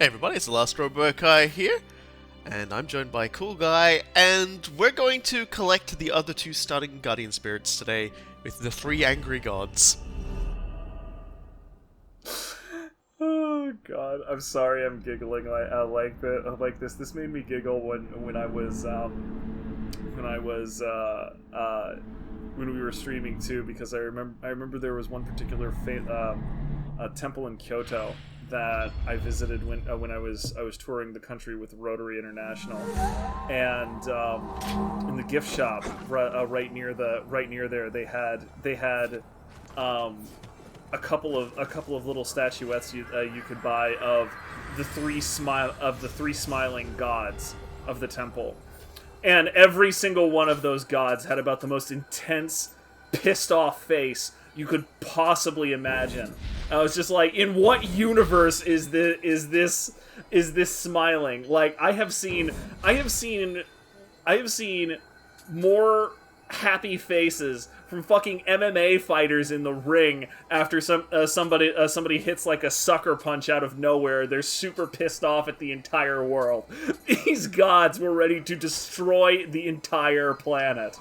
Hey everybody, it's the Last Robokai here, and I'm joined by Cool Guy, and we're going to collect the other two starting Guardian Spirits today with the three angry gods. Oh god, I'm sorry I'm giggling like this. This made me giggle when we were streaming too, because I remember there was one particular temple in Kyoto that I visited when I was touring the country with Rotary International, and in the gift shop right near there they had a couple of little statuettes you could buy of the three smiling gods of the temple, and every single one of those gods had about the most intense, pissed off face you could possibly imagine. I was just like, in what universe is this smiling? Like, I have seen more happy faces from fucking MMA fighters in the ring after somebody hits like a sucker punch out of nowhere. They're super pissed off at the entire world. These gods were ready to destroy the entire planet.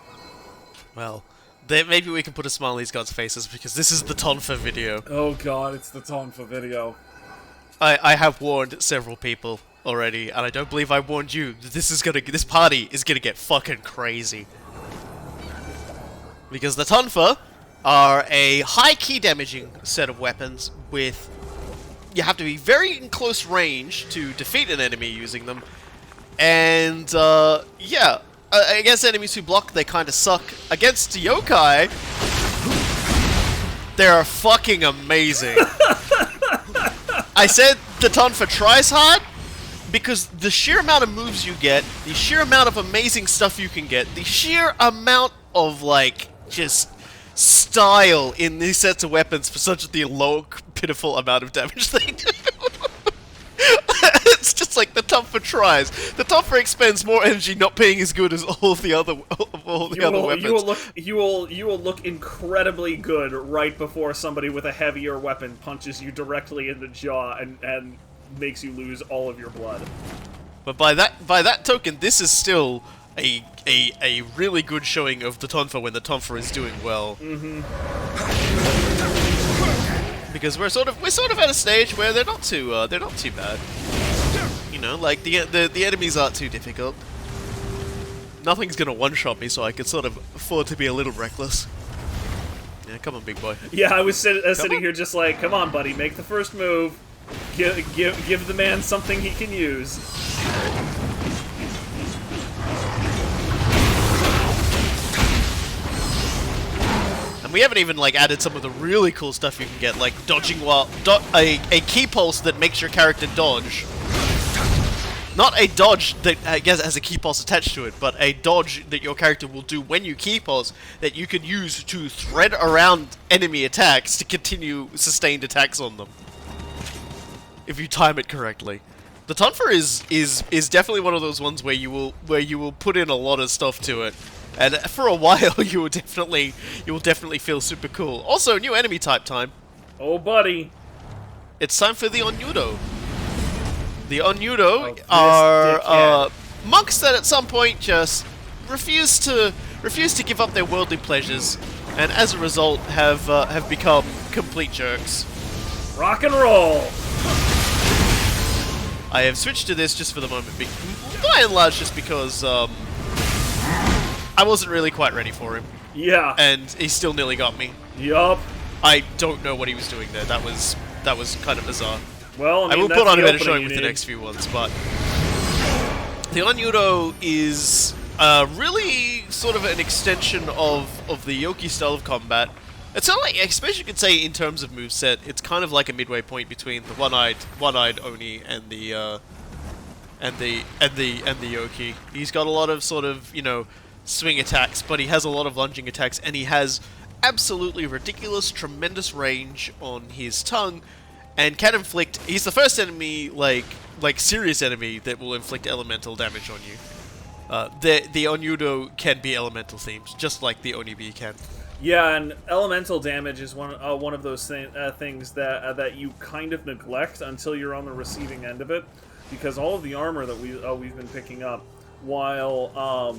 Well, maybe we can put a smile on these gods' faces because this is the Tonfa video. Oh god, it's the Tonfa video. I have warned several people already, and I don't believe I warned you. This party is gonna get fucking crazy. Because the Tonfa are a high key damaging set of weapons with... You have to be very in close range to defeat an enemy using them. And, yeah. Against enemies who block, they kind of suck. Against yokai, they're fucking amazing. I said the Tonfa tries hard because the sheer amount of moves you get, the sheer amount of amazing stuff you can get, the sheer amount of, like, just style in these sets of weapons for such the low, pitiful amount of damage they do. It's just like the Tonfa tries. The Tonfa expends more energy not being as good as all the other weapons. You will look incredibly good right before somebody with a heavier weapon punches you directly in the jaw and makes you lose all of your blood. But by that token, this is still a really good showing of the Tonfa when the Tonfa is doing well. Mm-hmm. Because we're sort of at a stage where they're not too bad. You know, like the enemies aren't too difficult. Nothing's gonna one-shot me, so I can sort of afford to be a little reckless. Yeah, come on, big boy. Yeah, I was sitting here just like, come on, buddy, make the first move. Give the man something he can use. We haven't even like added some of the really cool stuff you can get, like dodging while a key pulse that makes your character dodge. Not a dodge that I guess has a key pulse attached to it, but a dodge that your character will do when you key pulse that you can use to thread around enemy attacks to continue sustained attacks on them. If you time it correctly. The Tonfa is definitely one of those ones where you will put in a lot of stuff to it. And for a while, you will definitely feel super cool. Also, new enemy type time. Oh, buddy! It's time for the Onyudo. The Onyudo are monks that at some point just refuse to give up their worldly pleasures, and as a result have become complete jerks. Rock and roll. I have switched to this just for the moment, by and large, just because I wasn't really quite ready for him. Yeah. And he still nearly got me. Yup. I don't know what he was doing there. That was kind of bizarre. Well, I will put on a better showing with the next few ones, but the Onyudo is really sort of an extension of the Yoki style of combat. It's not like, I suppose you could say in terms of moveset, it's kind of like a midway point between the one-eyed Oni and the Yoki. He's got a lot of sort of, you know, swing attacks, but he has a lot of lunging attacks, and he has absolutely ridiculous, tremendous range on his tongue, and can inflict... He's the first enemy, like serious enemy, that will inflict elemental damage on you. The Onyudo can be elemental themed, just like the Onibi can. Yeah, and elemental damage is one of those things that you kind of neglect until you're on the receiving end of it, because all of the armor that we've been picking up, while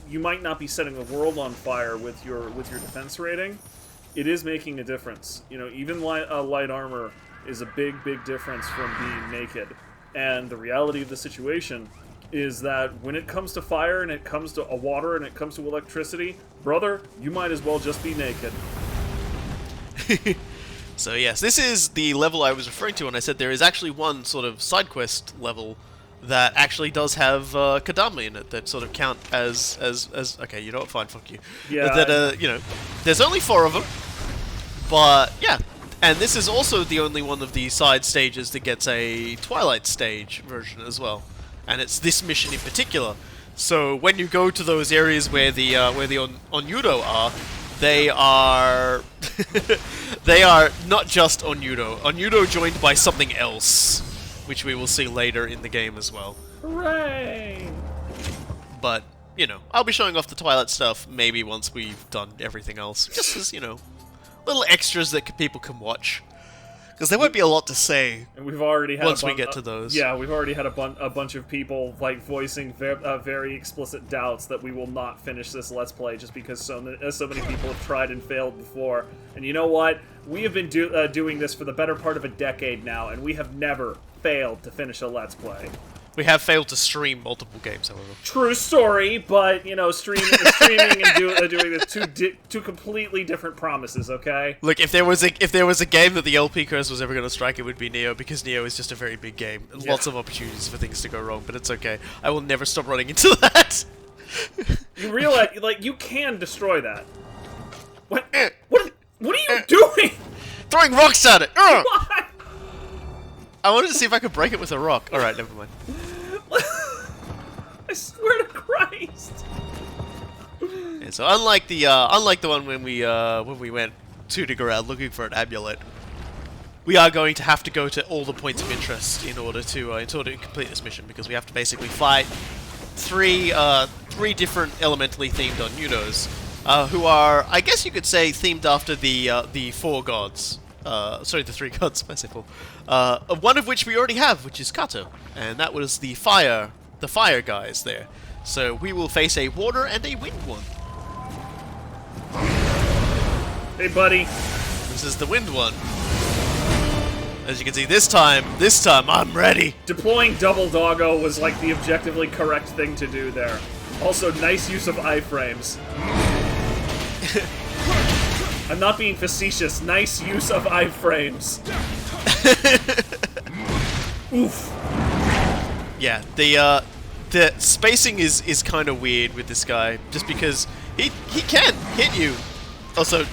you might not be setting the world on fire with your defense rating, it is making a difference. You know, even light armor is a big difference from being naked. And the reality of the situation is that when it comes to fire and it comes to water and it comes to electricity, brother, you might as well just be naked. So yes, this is the level I was referring to when I said there is actually one sort of side quest level that actually does have Kodama in it that sort of count as okay, you know what, fine, fuck you. Yeah. That you know, there's only 4 of them, but yeah. And this is also the only one of the side stages that gets a Twilight stage version as well. And it's this mission in particular. So when you go to those areas where the Onyudo are, they are they are not just Onyudo. Onyudo joined by something else, which we will see later in the game as well. Hooray! But you know, I'll be showing off the Twilight stuff maybe once we've done everything else, just as, you know, little extras that people can watch. Because there won't be a lot to say. And we've already had once we get to those. Yeah, we've already had a bunch of people like voicing very explicit doubts that we will not finish this Let's Play just because so many people have tried and failed before. And you know what? We have been doing this for the better part of a decade now, and we have never failed to finish a Let's Play. We have failed to stream multiple games, however. True story, but, you know, streaming and doing this two completely different promises, okay? Look, if there was a game that the LP curse was ever going to strike, it would be Nioh, because Nioh is just a very big game. And lots of opportunities for things to go wrong, but it's okay. I will never stop running into that. You realize, like, you can destroy that. What are you doing? Throwing rocks at it! Why? I wanted to see if I could break it with a rock. Alright, never mind. I swear to Christ. Yeah, so unlike the one when we went to dig around looking for an amulet, we are going to have to go to all the points of interest in order to complete this mission, because we have to basically fight three different elementally themed Onyudos, who are, I guess you could say, themed after the 4 gods. Sorry, the 3 gods, I say 4. One of which we already have, which is Kato, and that was the fire guys there. So we will face a water and a wind one. Hey, buddy. This is the wind one. As you can see, this time I'm ready. Deploying double doggo was like the objectively correct thing to do there. Also, nice use of iframes. I'm not being facetious. Nice use of iframes. Oof. Yeah, the spacing is kind of weird with this guy, just because he can hit you. Also,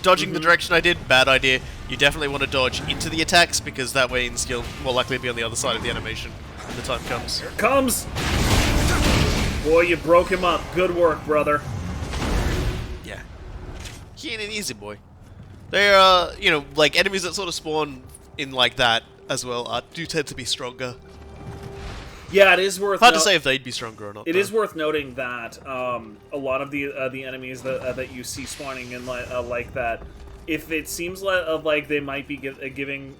dodging the direction I did, bad idea. You definitely want to dodge into the attacks, because that means you'll more likely be on the other side of the animation when the time comes. Here it comes! Boy, you broke him up. Good work, brother. Yeah. He ain't an easy boy. They're, you know, like, enemies that sort of spawn in like that as well do tend to be stronger. Yeah, it is worth. Hard to say if they'd be stronger or not. It is worth noting that a lot of the enemies that you see spawning in like that, if it seems like they might be giving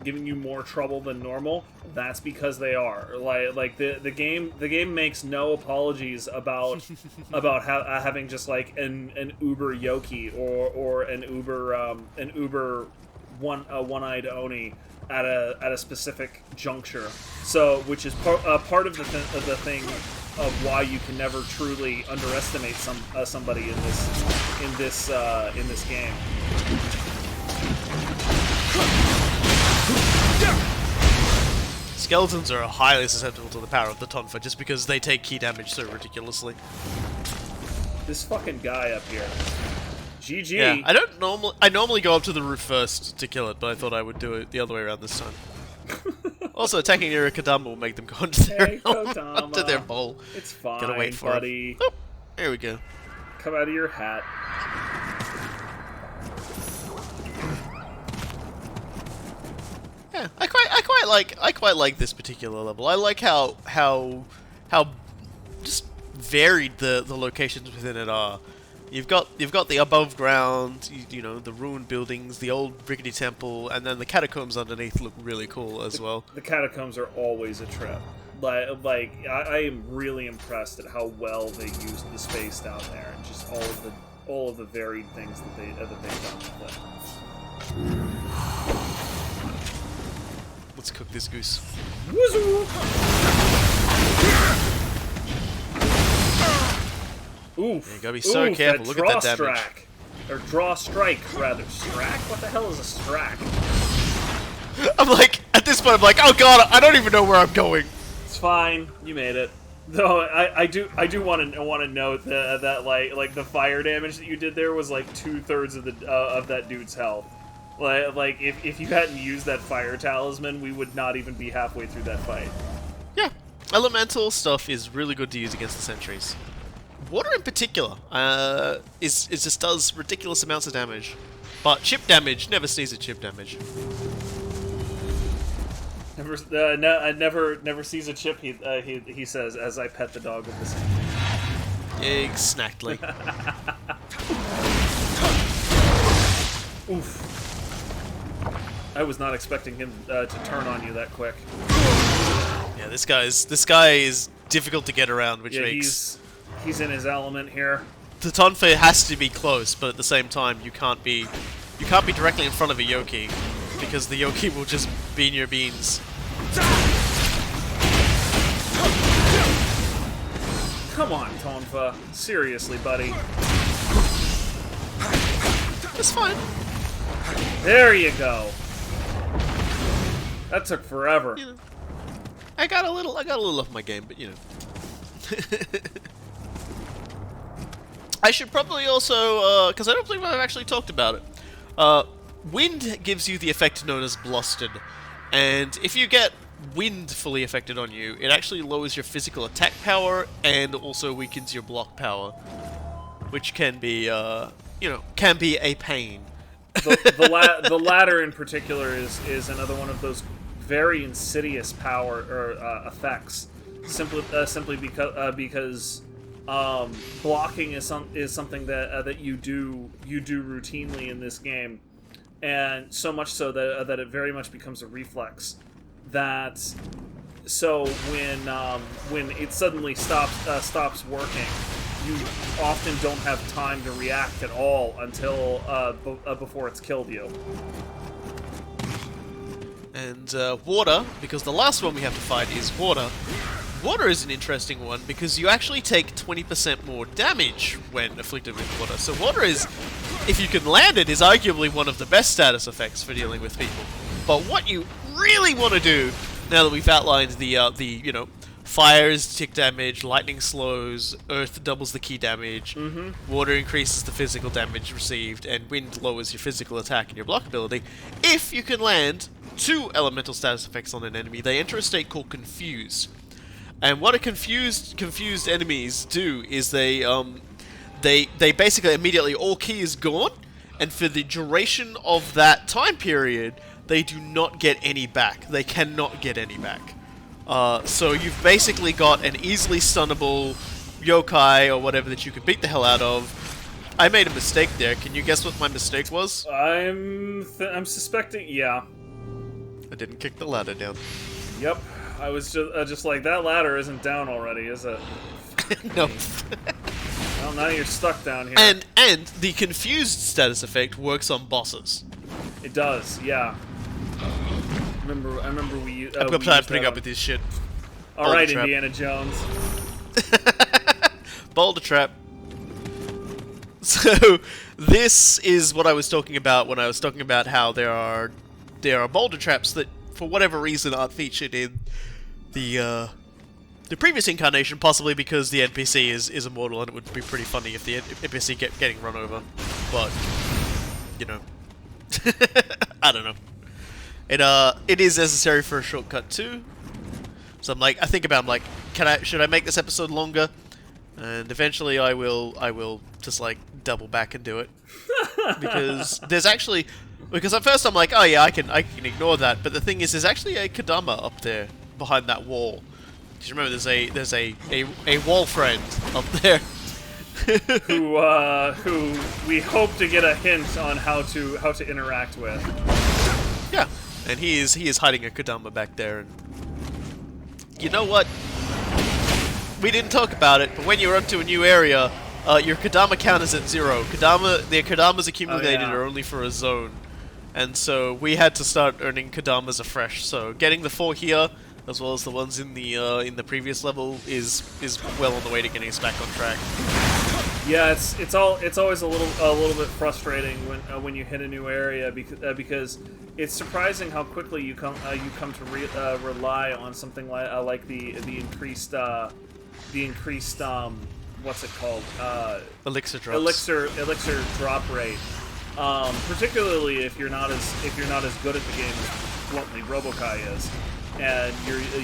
you more trouble than normal, that's because they are. Like the game makes no apologies about having just like an uber yoki or an uber one-eyed oni at a specific juncture. So, which is part of the thing of why you can never truly underestimate somebody in this game. Skeletons are highly susceptible to the power of the Tonfa, just because they take key damage so ridiculously. This fucking guy up here. GG. Yeah, I normally go up to the roof first to kill it, but I thought I would do it the other way around this time. Also, attacking near a Kodama will make them go onto their bowl. It's fine, Gotta wait for buddy. Oh, there we go. Come out of your hat. Yeah, I quite like this particular level. I like how just varied the locations within it are. You've got the above ground, you know, the ruined buildings, the old rickety temple, and then the catacombs underneath look really cool as well. The catacombs are always a trip. I am really impressed at how well they used the space down there, and just all of the varied things that they've done with it. Let's cook this goose. Wazoo! Oof. You gotta be so careful. Look at that damage. Or draw strike, rather. Strack? What the hell is a strack? I'm like, at this point, I'm like, oh god, I don't even know where I'm going. It's fine. You made it. Though I do want to note that like the fire damage that you did there was like 2/3 of that dude's health. Like if you hadn't used that fire talisman, we would not even be halfway through that fight. Yeah, elemental stuff is really good to use against the sentries. Water in particular is just does ridiculous amounts of damage, but chip damage never sneeze at chip damage. Never sees a chip. He says as I pet the dog with the sentry. Exactly. Oof. I was not expecting him to turn on you that quick. Yeah, this guy is difficult to get around, which makes he's in his element here. The Tonfa has to be close, but at the same time, you can't be directly in front of a Yoki, because the Yoki will just bean your beans. Come on, Tonfa. Seriously, buddy. It's fine. There you go. That took forever. You know, I got a little off my game, but you know. I should probably also, because I don't believe I've actually talked about it. Wind gives you the effect known as Blustered, and if you get wind fully affected on you, it actually lowers your physical attack power and also weakens your block power, which can be, can be a pain. The latter in particular is another one of those very insidious power or effects. Simply because blocking is something that you do routinely in this game, and so much so that it very much becomes a reflex. So when it suddenly stops working, you often don't have time to react at all until before it's killed you. And water, because the last one we have to fight is water. Water is an interesting one because you actually take 20% more damage when afflicted with water. So water is, if you can land it, is arguably one of the best status effects for dealing with people. But what you really want to do, now that we've outlined the fire is tick damage, lightning slows, earth doubles the key damage, water increases the physical damage received, and wind lowers your physical attack and your block ability. If you can land 2 elemental status effects on an enemy, they enter a state called Confused. And what a confused enemies do is they basically immediately all key is gone, and for the duration of that time period, they do not get any back. They cannot get any back. So you've basically got an easily stunnable yokai or whatever that you can beat the hell out of. I made a mistake there. Can you guess what my mistake was? I'm suspecting. Yeah. I didn't kick the ladder down. Yep. I was just like, that ladder isn't down already, is it? No. Well, now you're stuck down here. And the confused status effect works on bosses. It does, yeah. I remember we. I'm tired putting up with this shit. All right, Indiana Jones. Boulder trap. So this is what I was talking about when I was talking about how there are boulder traps that, for whatever reason, aren't featured in the previous incarnation, possibly because the NPC is immortal, and it would be pretty funny if the NPC kept getting run over. But you know, I don't know. It is necessary for a shortcut too. So I'm like, should I make this episode longer? And eventually I will just like double back and do it. Because at first I'm like, oh yeah, I can ignore that, but the thing is, there's actually a Kodama up there behind that wall. Just remember, there's a wall friend up there. who we hope to get a hint on how to interact with. Yeah, and he is hiding a Kodama back there. And you know what? We didn't talk about it, but when you run to a new area, your Kodama count is at 0. The Kodamas accumulated are only for a zone, and so we had to start earning Kodamas afresh. So getting the 4 here, as well as the ones in the previous level, is well on the way to getting us back on track. Yeah, it's always a little bit frustrating when you hit a new area because it's surprising how quickly you come to rely on something like the increased what's it called, elixir drops. elixir drop rate, particularly if you're not as good at the game as bluntly Robokai is, and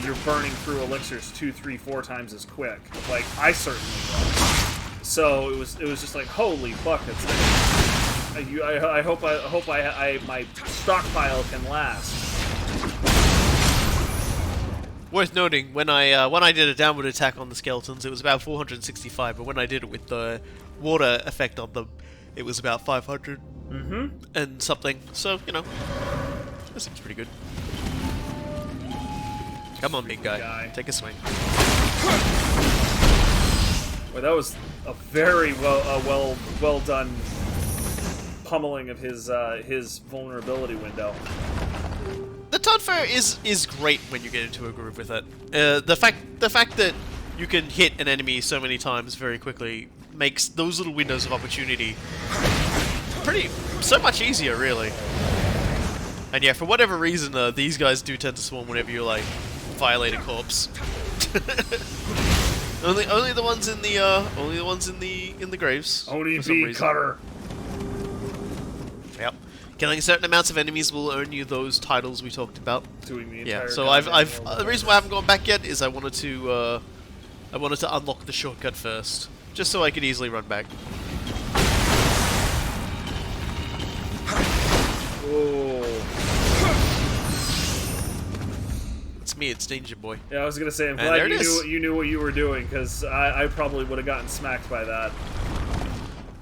you're burning through elixirs 2, 3, 4 times as quick. Like I certainly was. So it was just like, holy buckets! I hope my stockpile can last. Worth noting, when I did a downward attack on the skeletons, it was about 465, but when I did it with the water effect on them, it was about 500 and something. So that seems pretty good. Come on, big guy, take a swing. Well, that was a very well done pummeling of his vulnerability window. The Tonfa is great when you get into a groove with it. The fact that you can hit an enemy so many times very quickly makes those little windows of opportunity so much easier, really. And yeah, for whatever reason, these guys do tend to swarm whenever you like violate a corpse. Only the ones in the graves. Only bee cutter. Yep. Killing certain amounts of enemies will earn you those titles we talked about. Doing the entire. Yeah. So the reason why I haven't gone back yet is I wanted to unlock the shortcut first, just so I could easily run back. Oh. It's me, it's Danger Boy. Yeah, I was gonna say, I'm glad you knew what you were doing, because I probably would have gotten smacked by that.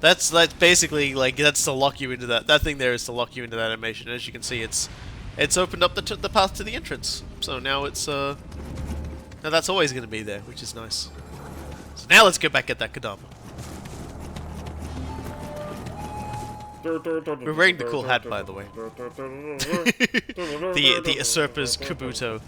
That's basically like that's to lock you into that. That thing there is to lock you into that animation. As you can see, it's opened up the path to the entrance. So now it's now that's always going to be there, which is nice. So now let's go back at that Kodama. We're wearing the cool hat, by the way. the usurper's kabuto.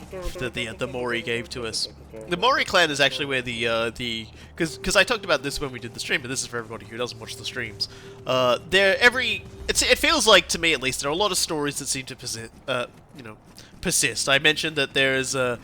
The Mori gave to us. The Mori clan is actually where because I talked about this when we did the stream, but this is for everybody who doesn't watch the streams. It feels like, to me at least, there are a lot of stories that seem to persist. I mentioned that there is the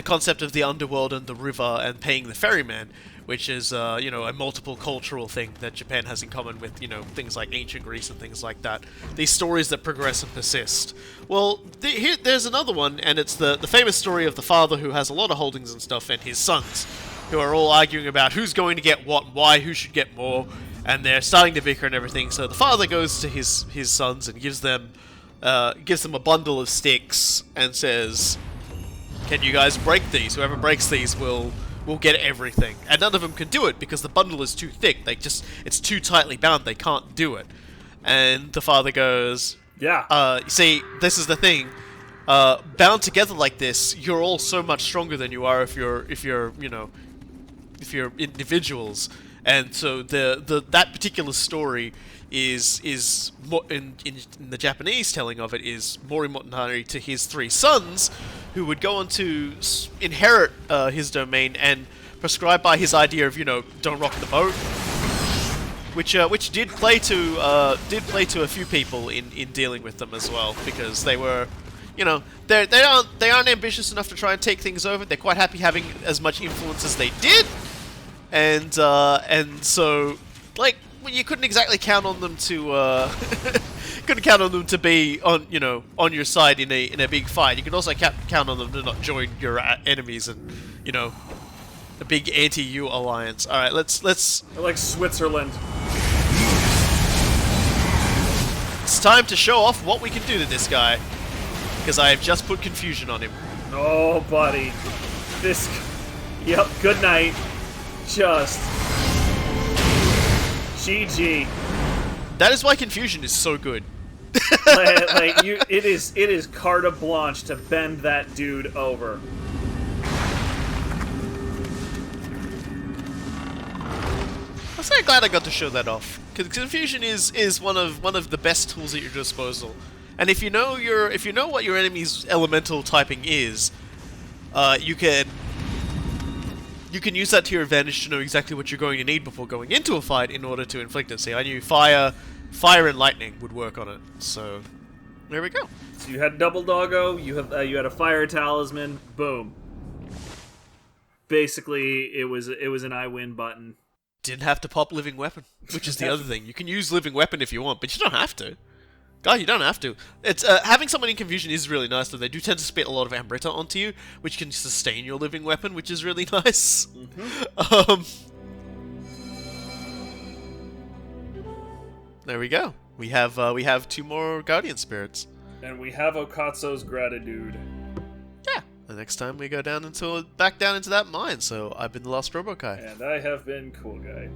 concept of the underworld and the river and paying the ferryman, which is a multiple cultural thing that Japan has in common with things like ancient Greece and things like that. These stories that progress and persist. Well, there's another one, and it's the famous story of the father who has a lot of holdings and stuff, and his sons, who are all arguing about who's going to get what, and why, who should get more, and they're starting to bicker and everything. So the father goes to his sons and gives them a bundle of sticks and says, "Can you guys break these? Whoever breaks these will get everything." And none of them can do it because the bundle is too thick. It's too tightly bound. They can't do it. And the father goes, "Yeah. See, this is the thing. Bound together like this, you're all so much stronger than you are if you're individuals." And so that particular story is more, in the Japanese telling of it, is Mori Motonari to his 3 sons, who would go on to inherit his domain and prescribe by his idea of don't rock the boat, which did play to a few people in dealing with them as well, because they were they aren't ambitious enough to try and take things over. They're quite happy having as much influence as they did, and so like you couldn't exactly count on them to be on your side in a big fight. You could also count on them to not join your enemies and a big anti-you alliance. All right, let's like Switzerland. It's time to show off what we can do to this guy, because I have just put confusion on him. Oh, buddy. This... Yep, good night. Just... GG. That is why Confusion is so good. It is carte blanche to bend that dude over. I'm so glad I got to show that off, because Confusion is one of the best tools at your disposal. And if you know what your enemy's elemental typing is, you can use that to your advantage to know exactly what you're going to need before going into a fight in order to inflict it. See, I knew fire and lightning would work on it, so there we go. So you had double doggo, you had a fire talisman, boom. Basically, it was an I win button. Didn't have to pop living weapon, which is the other thing. You can use living weapon if you want, but you don't have to. God, you don't have to. It's having someone in Confusion is really nice, though. They do tend to spit a lot of Ambrita onto you, which can sustain your living weapon, which is really nice. Mm-hmm. There we go. We have 2 more Guardian Spirits. And we have Okatsu's gratitude. Yeah. The next time we go back down into that mine. So I've been the Lost Robokai. And I have been Cool Guy.